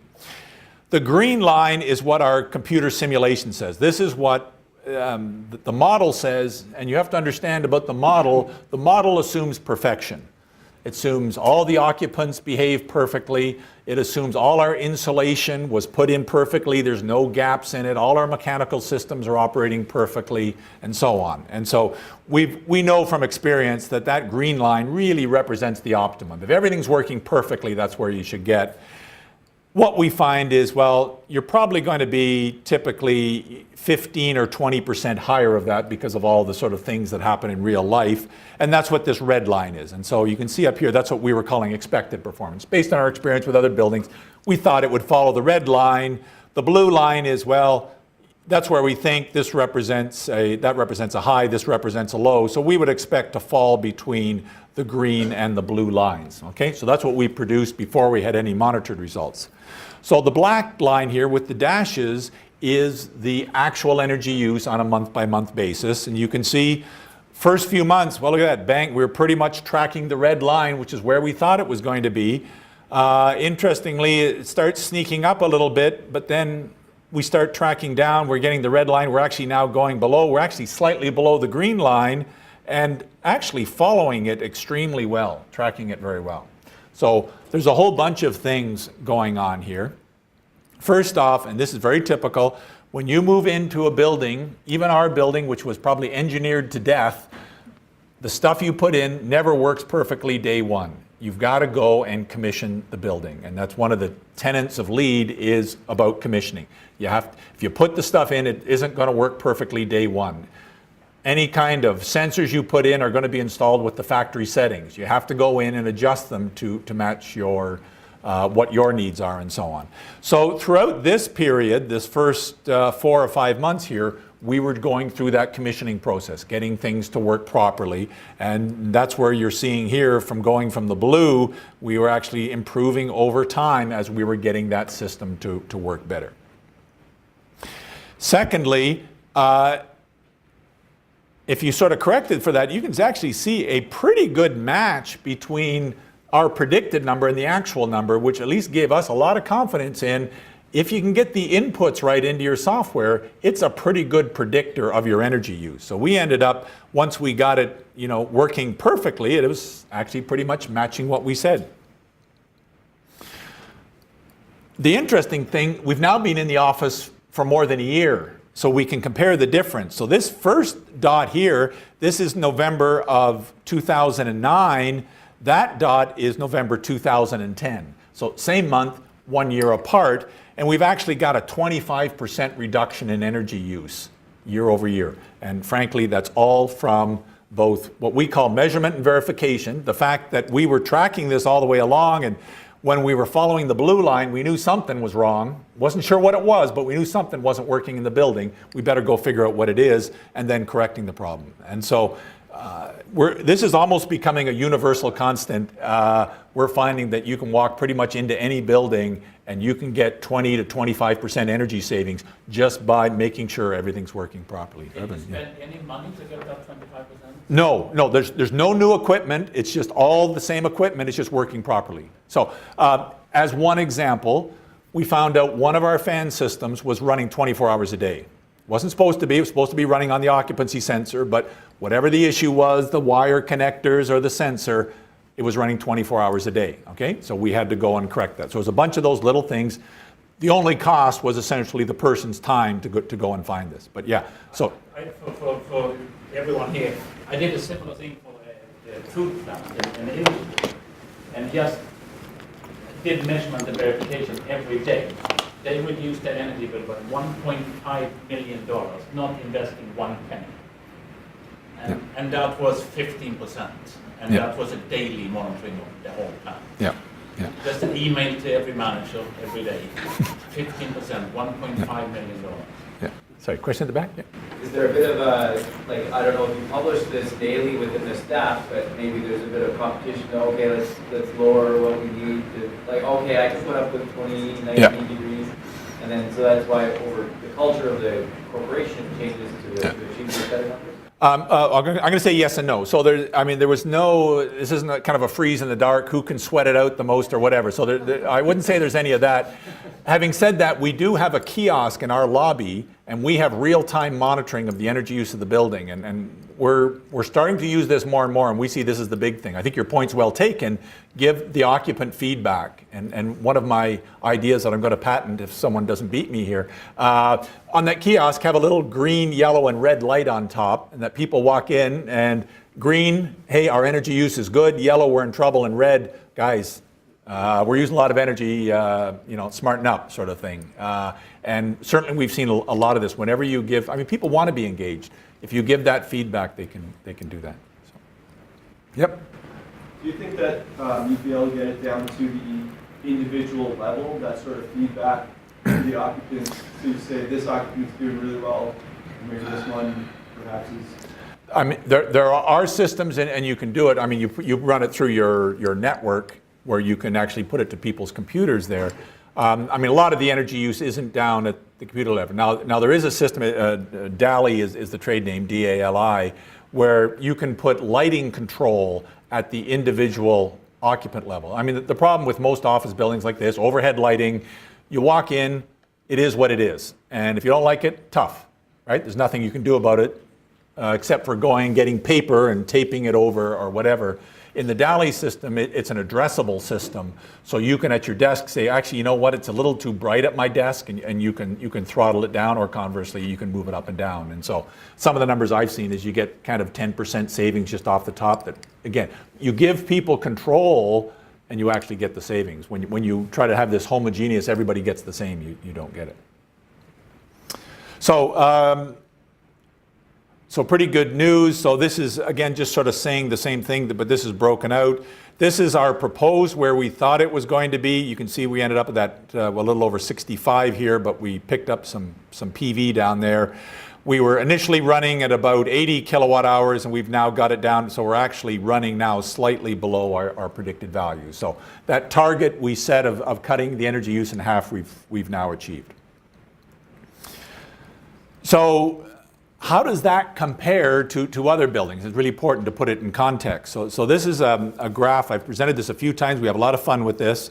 The green line is what our computer simulation says. This is what the model says, and you have to understand about the model. The model assumes perfection. It assumes all the occupants behave perfectly. It assumes all our insulation was put in perfectly. There's no gaps in it. All our mechanical systems are operating perfectly, and so on. And so we know from experience that that green line really represents the optimum. If everything's working perfectly, that's where you should get. What we find is, well, you're probably going to be typically 15 or 20% higher of that because of all the sort of things that happen in real life. And that's what this red line is. And so you can see up here, that's what we were calling expected performance. Based on our experience with other buildings, we thought it would follow the red line. The blue line is, well, that's where we think this represents that represents a high, this represents a low. So we would expect to fall between the green and the blue lines. Okay, so that's what we produced before we had any monitored results. So the black line here with the dashes is the actual energy use on a month-by-month basis. And you can see first few months, well, look at that, bang, we're pretty much tracking the red line, which is where we thought it was going to be. Interestingly, it starts sneaking up a little bit, but then we start tracking down. We're getting the red line. We're actually now going below. We're actually slightly below the green line and actually following it extremely well, tracking it very well. So there's a whole bunch of things going on here. First off, and this is very typical, when you move into a building, even our building, which was probably engineered to death, the stuff you put in never works perfectly day one. You've got to go and commission the building. And that's one of the tenets of LEED is about commissioning. You have to, if you put the stuff in, it isn't going to work perfectly day one. Any kind of sensors you put in are going to be installed with the factory settings. You have to go in and adjust them to match your what your needs are and so on. So throughout this period, this first 4 or 5 months here, we were going through that commissioning process, getting things to work properly. And that's where you're seeing here from going from the blue, we were actually improving over time as we were getting that system to work better. Secondly, if you sort of corrected for that, you can actually see a pretty good match between our predicted number and the actual number, which at least gave us a lot of confidence in if you can get the inputs right into your software, it's a pretty good predictor of your energy use. So we ended up, once we got it, working perfectly, it was actually pretty much matching what we said. The interesting thing, we've now been in the office for more than a year, so we can compare the difference. So this first dot here, this is November of 2009. That dot is November 2010. So same month, 1 year apart. And we've actually got a 25% reduction in energy use year over year. And frankly, that's all from both what we call measurement and verification, the fact that we were tracking this all the way along, and when we were following the blue line, we knew something was wrong. Wasn't sure what it was, but we knew something wasn't working in the building. We better go figure out what it is, and then correcting the problem. And so this is almost becoming a universal constant. We're finding that you can walk pretty much into any building and you can get 20 to 25% energy savings just by making sure everything's working properly. Did you spend any money to get that 25%? No, there's no new equipment. It's just all the same equipment. It's just working properly. So as one example, we found out one of our fan systems was running 24 hours a day. Wasn't supposed to be. It was supposed to be running on the occupancy sensor, but whatever the issue was, the wire connectors or the sensor, it was running 24 hours a day, okay? So we had to go and correct that. So it was a bunch of those little things. The only cost was essentially the person's time to go and find this. But yeah, so. For everyone here, I did a similar thing for the food plant in India, and just did measurement and verification every day. They reduced their energy bill by $1.5 million, not investing one penny. And that was 15%. And that was a daily monitoring of the whole plant. Yeah. Just an email to every manager every day. 15%, $1.5 million. Yeah. Sorry, question at the back? Yeah. Is there a bit of a, I don't know if you publish this daily within the staff, but maybe there's a bit of competition. Okay, let's lower what we need to, okay, I can put up with 20, 19 degrees. And then, so that's why over the culture of the corporation changes to achieve these better numbers? I'm going to say yes and no. So there was no, this isn't kind of a freeze in the dark, who can sweat it out the most or whatever. So I wouldn't say there's any of that. Having said that, we do have a kiosk in our lobby, and we have real-time monitoring of the energy use of the building. And we're starting to use this more and more, and we see this as the big thing. I think your point's well taken. Give the occupant feedback. And one of my ideas that I'm going to patent if someone doesn't beat me here, on that kiosk have a little green, yellow, and red light on top, and that people walk in, and green, hey, our energy use is good. Yellow, we're in trouble. And red, guys, we're using a lot of energy, smarten up sort of thing. And certainly we've seen a lot of this. Whenever you give, people want to be engaged. If you give that feedback, they can do that. So. Yep. Do you think that you'd be able to get it down to the individual level, that sort of feedback the occupants, so you say this occupant's doing really well, maybe this one perhaps is. I mean, there are systems, and you can do it. I mean, you run it through your network where you can actually put it to people's computers there. I mean, a lot of the energy use isn't down at the computer level. Now there is a system, DALI is the trade name, DALI, where you can put lighting control at the individual occupant level. I mean, the problem with most office buildings like this, overhead lighting, you walk in, it is what it is. And if you don't like it, tough, right? There's nothing you can do about it except for getting paper and taping it over or whatever. In the DALI system, it's an addressable system. So you can at your desk say, actually, you know what, it's a little too bright at my desk, and you can throttle it down, or conversely, you can move it up and down. And so some of the numbers I've seen is you get kind of 10% savings just off the top. That, again, you give people control and you actually get the savings. When you try to have this homogeneous, everybody gets the same, you don't get it. So pretty good news. So this is, again, just sort of saying the same thing, but this is broken out. This is our proposed where we thought it was going to be. You can see we ended up at that, a little over 65 here, but we picked up some PV down there. We were initially running at about 80 kilowatt hours, and we've now got it down, so we're actually running now slightly below our predicted value. So that target we set of cutting the energy use in half, we've now achieved. So how does that compare to other buildings? It's really important to put it in context. So this is a graph. I've presented this a few times. We have a lot of fun with this.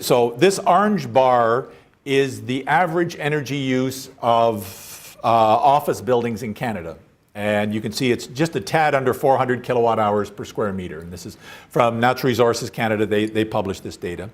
So this orange bar is the average energy use of office buildings in Canada. And you can see it's just a tad under 400 kilowatt hours per square meter. And this is from Natural Resources Canada. They published this data.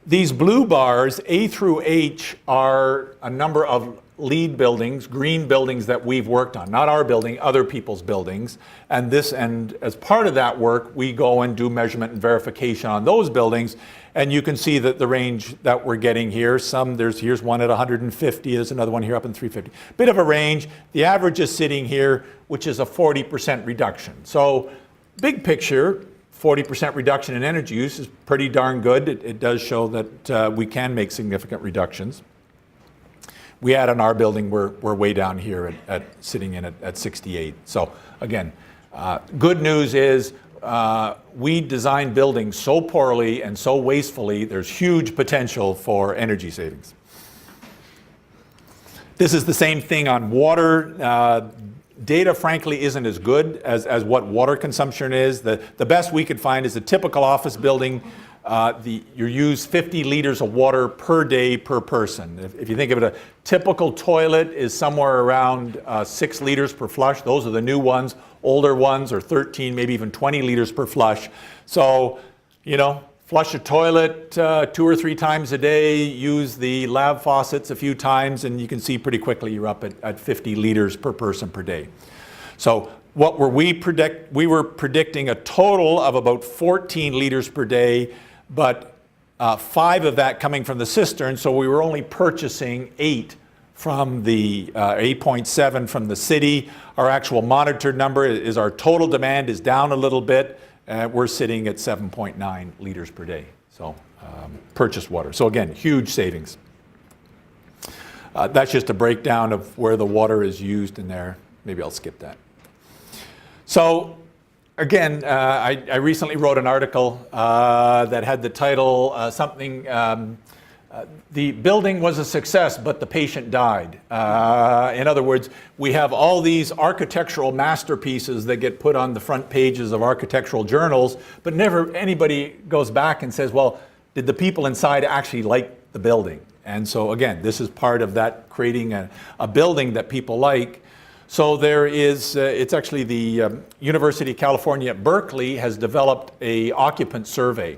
These blue bars, A through H, are a number of LEED buildings, green buildings that we've worked on, not our building, other people's buildings. And as part of that work, we go and do measurement and verification on those buildings. And you can see that the range that we're getting here, here's one at 150, there's another one here up in 350. Bit of a range. The average is sitting here, which is a 40% reduction. So big picture, 40% reduction in energy use is pretty darn good. It does show that we can make significant reductions. We had on our building, we're way down here sitting in at 68. So again, good news is we design buildings so poorly and so wastefully, there's huge potential for energy savings. This is the same thing on water. Data, frankly, isn't as good as what water consumption is. The best we could find is a typical office building. You use 50 liters of water per day per person. If you think of it, a typical toilet is somewhere around 6 liters per flush. Those are the new ones. Older ones are 13, maybe even 20 liters per flush. So, flush a toilet 2 or 3 times a day, use the lab faucets a few times, and you can see pretty quickly you're up at 50 liters per person per day. So what were we predict? We were predicting a total of about 14 liters per day, but 5 of that coming from the cistern, so we were only purchasing 8 from the 8.7 from the city. Our actual monitored number is our total demand is down a little bit. We're sitting at 7.9 liters per day, so purchased water. So again, huge savings. That's just a breakdown of where the water is used in there. Maybe I'll skip that. So again, I recently wrote an article that had the title the building was a success, but the patient died. In other words, we have all these architectural masterpieces that get put on the front pages of architectural journals, but never anybody goes back and says, well, did the people inside actually like the building? And so again, this is part of that, creating a building that people like. So there is, it's actually the University of California at Berkeley has developed an occupant survey.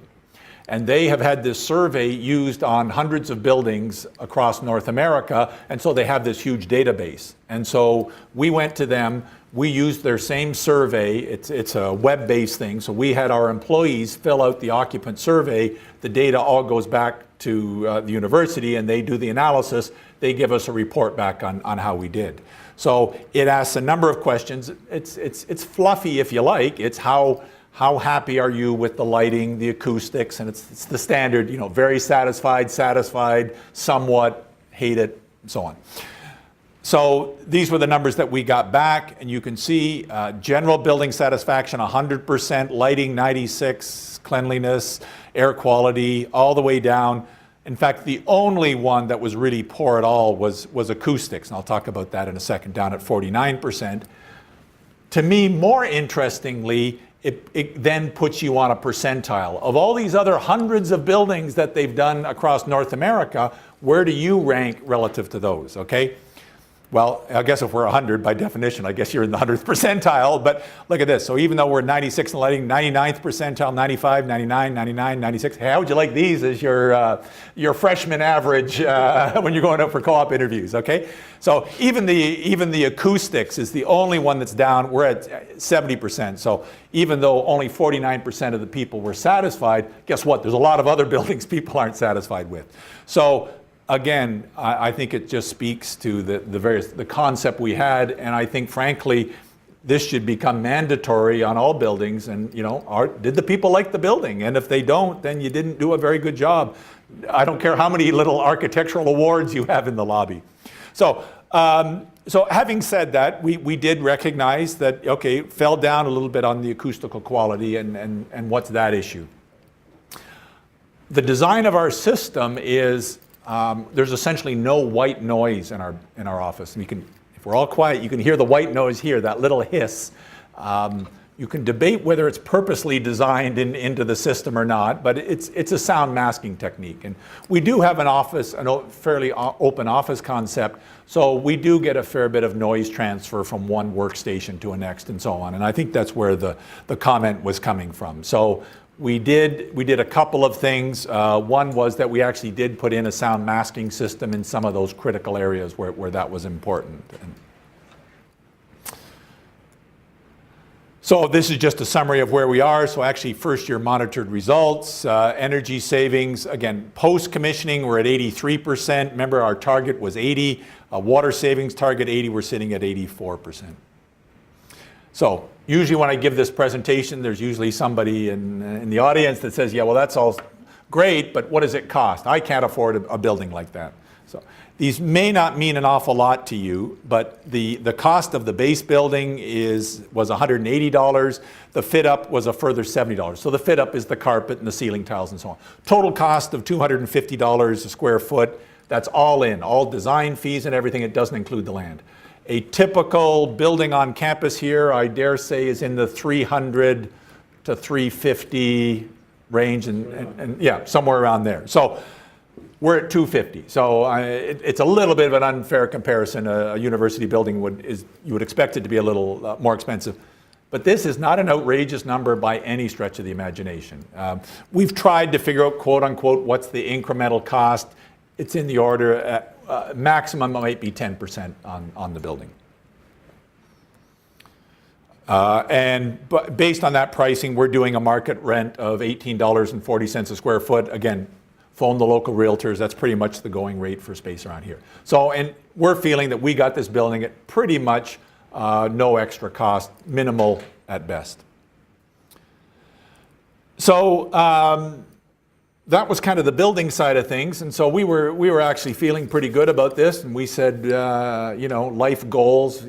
And they have had this survey used on hundreds of buildings across North America, and so they have this huge database. And so we went to them, we used their same survey, it's a web-based thing, so we had our employees fill out the occupant survey, the data all goes back to the university and they do the analysis, they give us a report back on how we did. So it asks a number of questions, it's fluffy if you like, it's how happy are you with the lighting, the acoustics, and it's the standard, very satisfied, somewhat, hate it, and so on. So these were the numbers that we got back, and you can see general building satisfaction 100%, lighting 96, cleanliness, air quality, all the way down. In fact, the only one that was really poor at all was acoustics, and I'll talk about that in a second, down at 49%. To me, more interestingly, it then puts you on a percentile. Of all these other hundreds of buildings that they've done across North America, where do you rank relative to those, okay? Well, I guess if we're 100, by definition, I guess you're in the 100th percentile, but look at this. So even though we're 96 in lighting, 99th percentile, 95, 99, 99, 96, how would you like these as your freshman average when you're going out for co-op interviews, okay? So even the acoustics is the only one that's down. We're at 70%. So even though only 49% of the people were satisfied, guess what? There's a lot of other buildings people aren't satisfied with. So again, I think it just speaks to the concept we had, and I think, frankly, this should become mandatory on all buildings. And did the people like the building? And if they don't, then you didn't do a very good job. I don't care how many little architectural awards you have in the lobby. So, so having said that, we did recognize that it fell down a little bit on the acoustical quality, and what's that issue? The design of our system is. There's essentially no white noise in our office. And if we're all quiet, you can hear the white noise here, that little hiss. You can debate whether it's purposely designed into the system or not, but it's a sound masking technique. And we do have a fairly open office concept, so we do get a fair bit of noise transfer from one workstation to a next and so on. And I think that's where the comment was coming from. So we did a couple of things. One was that we actually did put in a sound masking system in some of those critical areas where that was important. So this is just a summary of where we are. So actually first year monitored results, energy savings. Again, post-commissioning, we're at 83%. Remember, our target was 80. Water savings target 80, we're sitting at 84%. So usually when I give this presentation, there's usually somebody in the audience that says, yeah, well, that's all great, but what does it cost? I can't afford a building like that. So these may not mean an awful lot to you, but the cost of the base building was $180. The fit-up was a further $70. So the fit-up is the carpet and the ceiling tiles and so on. Total cost of $250 a square foot. That's all in, all design fees and everything. It doesn't include the land. A typical building on campus here, I dare say, is in the 300 to 350 range, and yeah, somewhere around there. So we're at 250. So it's a little bit of an unfair comparison. A university building you would expect it to be a little more expensive. But this is not an outrageous number by any stretch of the imagination. We've tried to figure out, quote unquote, what's the incremental cost. It's in the order, maximum might be 10% on the building. But based on that pricing, we're doing a market rent of $18.40 a square foot. Again, phone the local realtors. That's pretty much the going rate for space around here. So, and we're feeling that we got this building at pretty much no extra cost, minimal at best. So that was kind of the building side of things, and so we were actually feeling pretty good about this, and we said, life goals,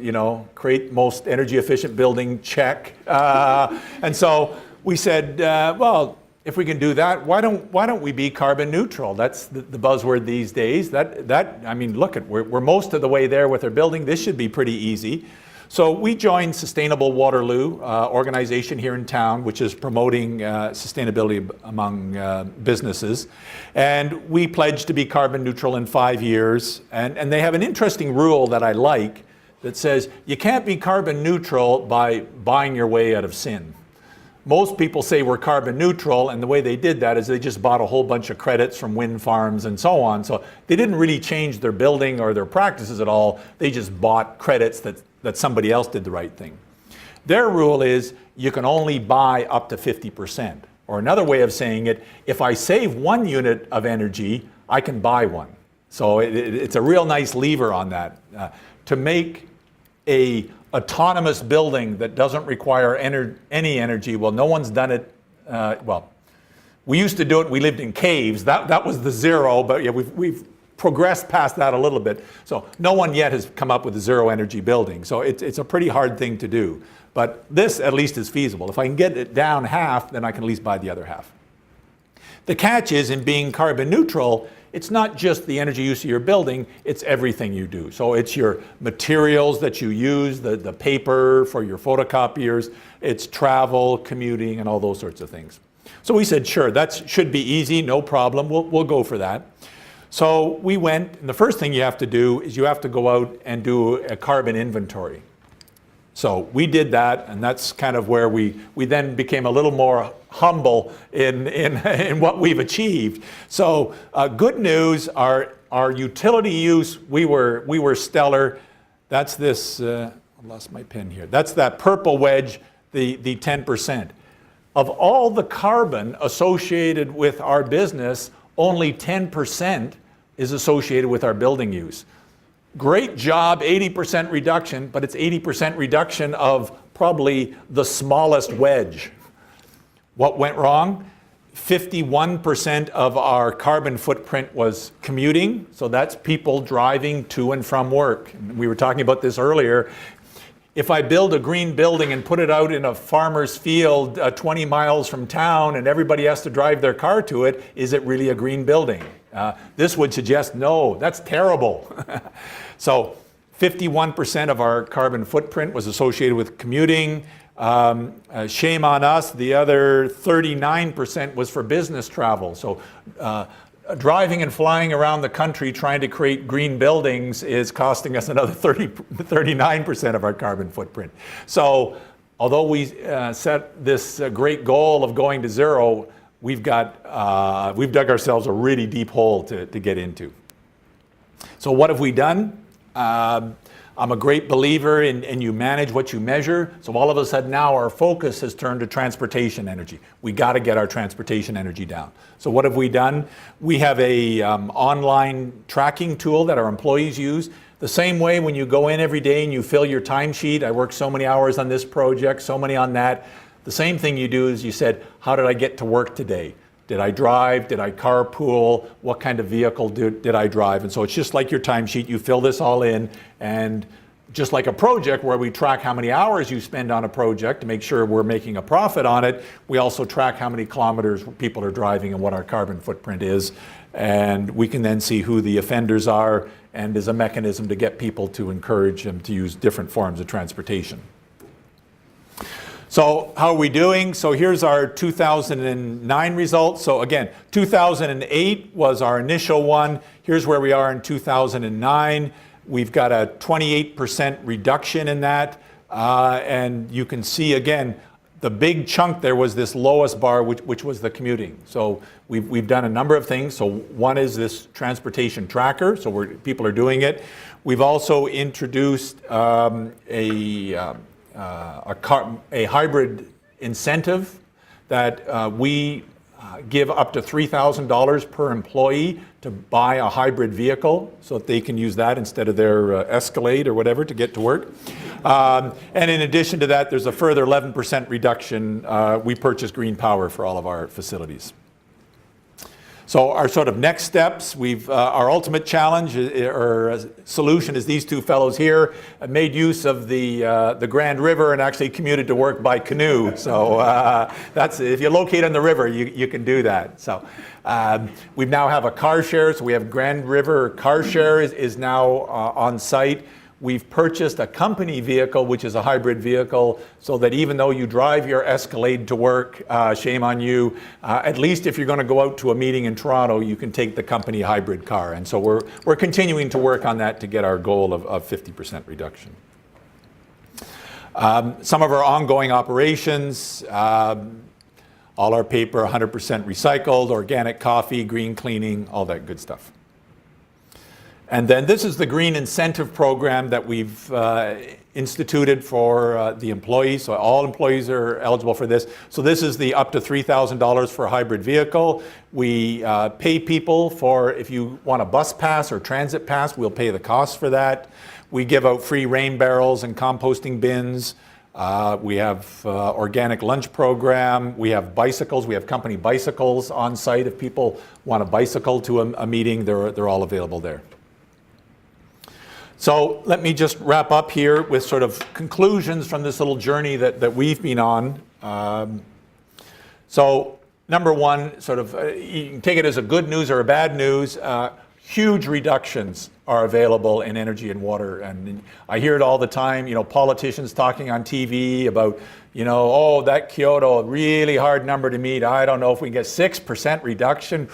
create most energy efficient building, check. And so we said, well, if we can do that, why don't we be carbon neutral? That's the buzzword these days. I mean, look we're most of the way there with our building. This should be pretty easy. So we joined Sustainable Waterloo, organization here in town, which is promoting sustainability among businesses. And we pledged to be carbon neutral in 5 years. And they have an interesting rule that I like that says you can't be carbon neutral by buying your way out of sin. Most people say we're carbon neutral, and the way they did that is they just bought a whole bunch of credits from wind farms and so on. So they didn't really change their building or their practices at all. They just bought credits that somebody else did the right thing. Their rule is you can only buy up to 50%. Or another way of saying it, if I save 1 unit of energy, I can buy one. So it's a real nice lever on that. To make a autonomous building that doesn't require any energy, well, no one's done it. Well, we used to do it, we lived in caves. That was the zero, but yeah, we've progressed past that a little bit. So no one yet has come up with a zero energy building. So it's a pretty hard thing to do. But this at least is feasible. If I can get it down half, then I can at least buy the other half. The catch is in being carbon neutral, it's not just the energy use of your building, it's everything you do. So it's your materials that you use, the paper for your photocopiers, it's travel, commuting, and all those sorts of things. So we said, sure, that should be easy, no problem, we'll go for that. So we went, and the first thing you have to do is you have to go out and do a carbon inventory. So we did that, and that's kind of where we then became a little more humble in what we've achieved. So good news, our utility use, we were stellar. That's this, I lost my pen here. That's that purple wedge, the 10%. Of all the carbon associated with our business, only 10% is associated with our building use. Great job, 80% reduction, but it's 80% reduction of probably the smallest wedge. What went wrong? 51% of our carbon footprint was commuting, so that's people driving to and from work. And we were talking about this earlier. If I build a green building and put it out in a farmer's field 20 miles from town and everybody has to drive their car to it, is it really a green building? This would suggest no, that's terrible. So 51% of our carbon footprint was associated with commuting. Shame on us, the other 39% was for business travel. So driving and flying around the country trying to create green buildings is costing us another 39% of our carbon footprint. So although we set this great goal of going to zero, we've dug ourselves a really deep hole to get into. So what have we done? I'm a great believer in you manage what you measure. So all of a sudden now our focus has turned to transportation energy. We got to get our transportation energy down. So what have we done? We have a online tracking tool that our employees use. The same way when you go in every day and you fill your timesheet, I worked so many hours on this project, so many on that. The same thing you do is you said, how did I get to work today? Did I drive? Did I carpool? What kind of vehicle did I drive? And so it's just like your timesheet. You fill this all in, and just like a project where we track how many hours you spend on a project to make sure we're making a profit on it, we also track how many kilometers people are driving and what our carbon footprint is. And we can then see who the offenders are, and there's a mechanism to get people to encourage them to use different forms of transportation. So how are we doing? So here's our 2009 results. So again, 2008 was our initial one. Here's where we are in 2009. We've got a 28% reduction in that. And you can see again, the big chunk there was this lowest bar, which was the commuting. So we've done a number of things. So one is this transportation tracker. So people are doing it. We've also introduced a hybrid incentive that we give up to $3,000 per employee to buy a hybrid vehicle so that they can use that instead of their Escalade or whatever to get to work. And in addition to that, there's a further 11% reduction. We purchase green power for all of our facilities. So our sort of next steps, our ultimate challenge or solution is these two fellows here made use of the Grand River and actually commuted to work by canoe. So that's, if you locate on the river, you can do that. So we now have a car share. So we have Grand River car share is now on site. We've purchased a company vehicle, which is a hybrid vehicle, so that even though you drive your Escalade to work, shame on you, at least if you're going to go out to a meeting in Toronto, you can take the company hybrid car. And so we're continuing to work on that to get our goal of 50% reduction. Some of our ongoing operations, all our paper 100% recycled, organic coffee, green cleaning, all that good stuff. And then this is the green incentive program that we've instituted for the employees. So all employees are eligible for this. So this is the up to $3,000 for a hybrid vehicle. We pay people for, if you want a bus pass or transit pass, we'll pay the cost for that. We give out free rain barrels and composting bins. We have organic lunch program. We have bicycles. We have company bicycles on site. If people want to bicycle to a meeting, they're all available there. So let me just wrap up here with sort of conclusions from this little journey that we've been on. So number one, sort of, you can take it as a good news or a bad news. Huge reductions are available in energy and water. And I hear it all the time, politicians talking on TV about, oh, that Kyoto, really hard number to meet. I don't know if we can get 6% reduction.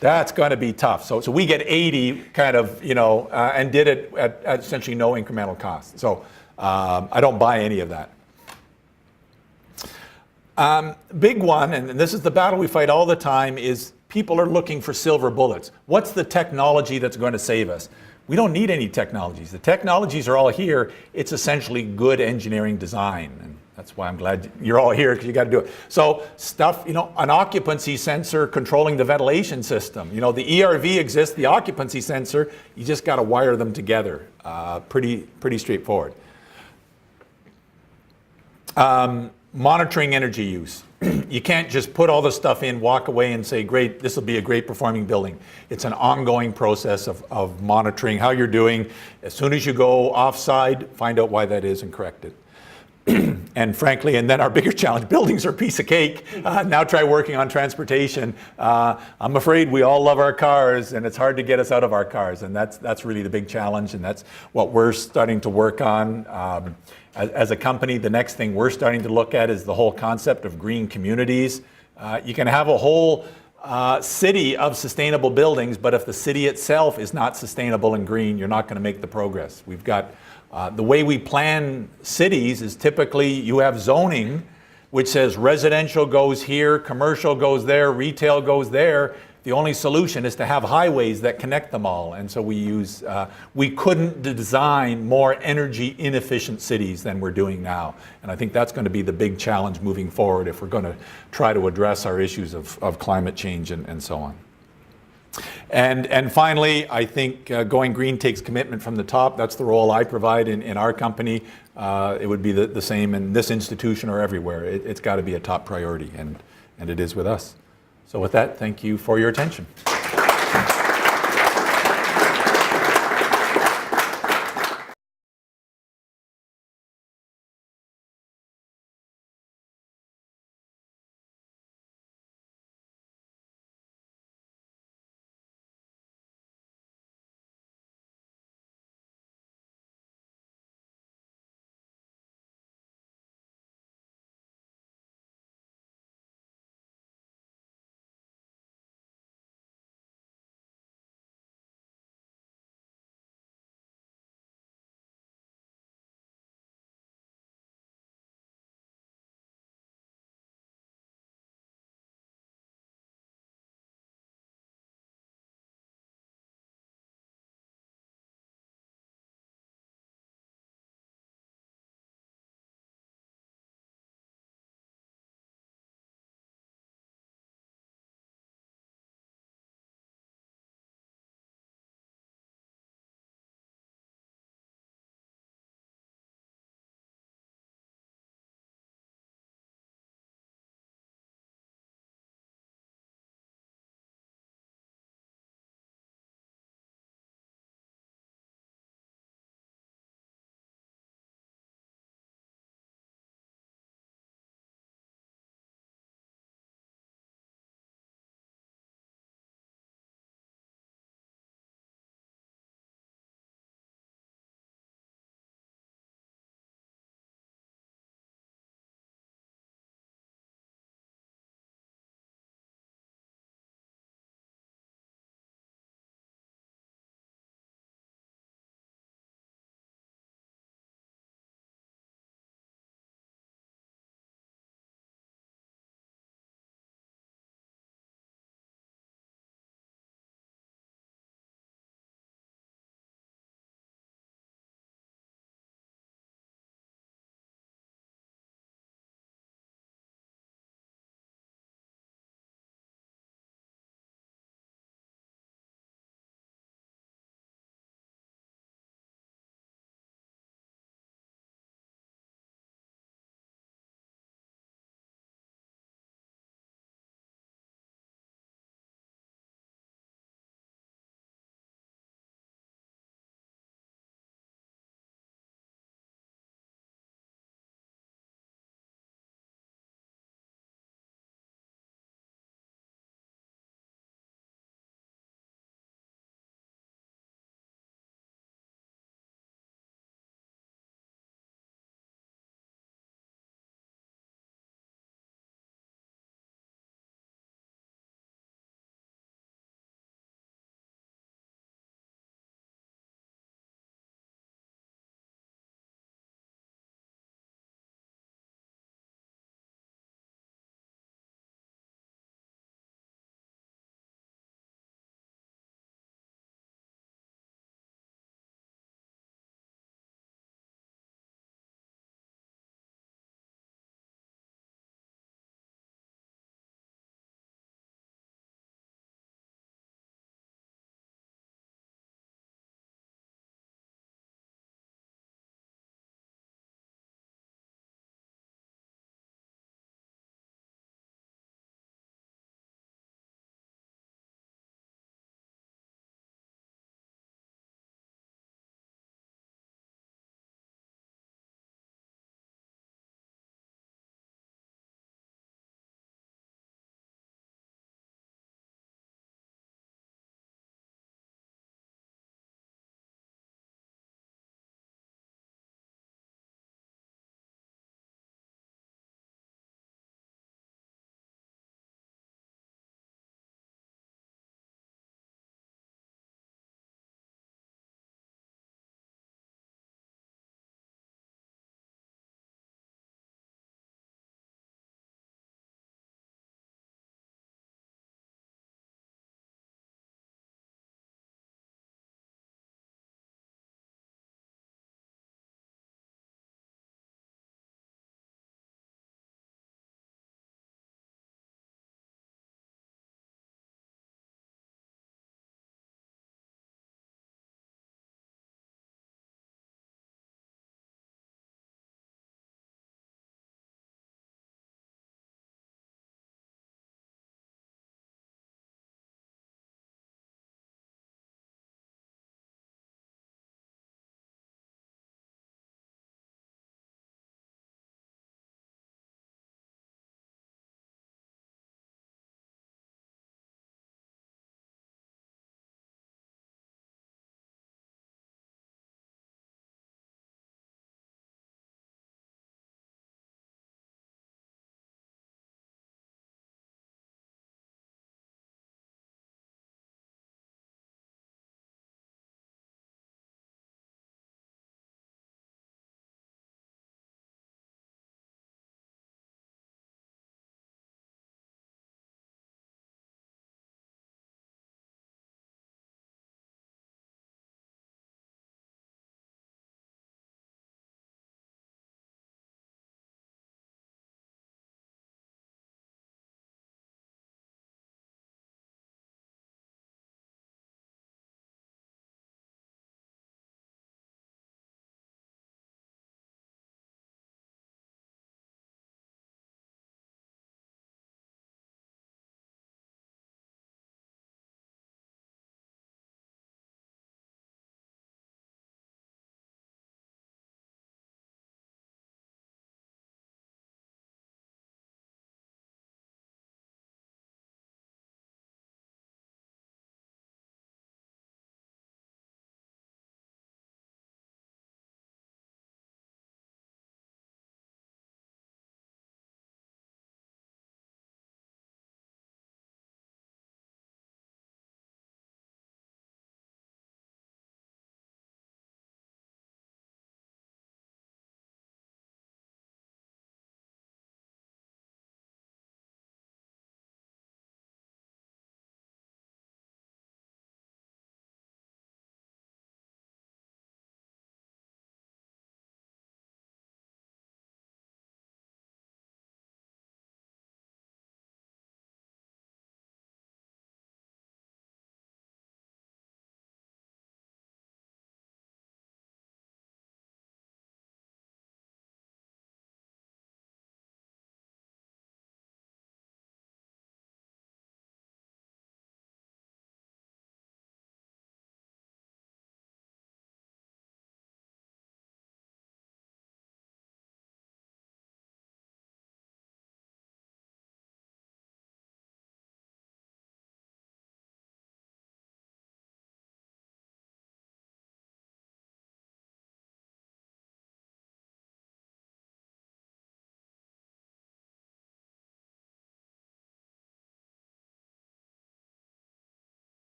That's going to be tough. So we get 80 kind of, and did it at essentially no incremental cost. So I don't buy any of that. Big one, and this is the battle we fight all the time, is people are looking for silver bullets. What's the technology that's going to save us? We don't need any technologies. The technologies are all here. It's essentially good engineering design. And that's why I'm glad you're all here, because you got to do it. So stuff, an occupancy sensor controlling the ventilation system. The ERV exists, the occupancy sensor, you just got to wire them together. Pretty straightforward. Monitoring energy use. You can't just put all the stuff in, walk away and say, great, this will be a great performing building. It's an ongoing process of monitoring how you're doing. As soon as you go offside, find out why that is and correct it. And frankly, and then our bigger challenge, buildings are a piece of cake. Now try working on transportation. I'm afraid we all love our cars, and it's hard to get us out of our cars. And that's really the big challenge, and that's what we're starting to work on. As a company, the next thing we're starting to look at is the whole concept of green communities. You can have a whole city of sustainable buildings, but if the city itself is not sustainable and green, you're not going to make the progress. We've got the way we plan cities is typically you have zoning, which says residential goes here, commercial goes there, retail goes there. The only solution is to have highways that connect them all. And so we couldn't design more energy inefficient cities than we're doing now. And I think that's going to be the big challenge moving forward if we're going to try to address our issues of climate change and so on. And finally, I think going green takes commitment from the top. That's the role I provide in our company. It would be the same in this institution or everywhere. It's got to be a top priority, and it is with us. So with that, thank you for your attention.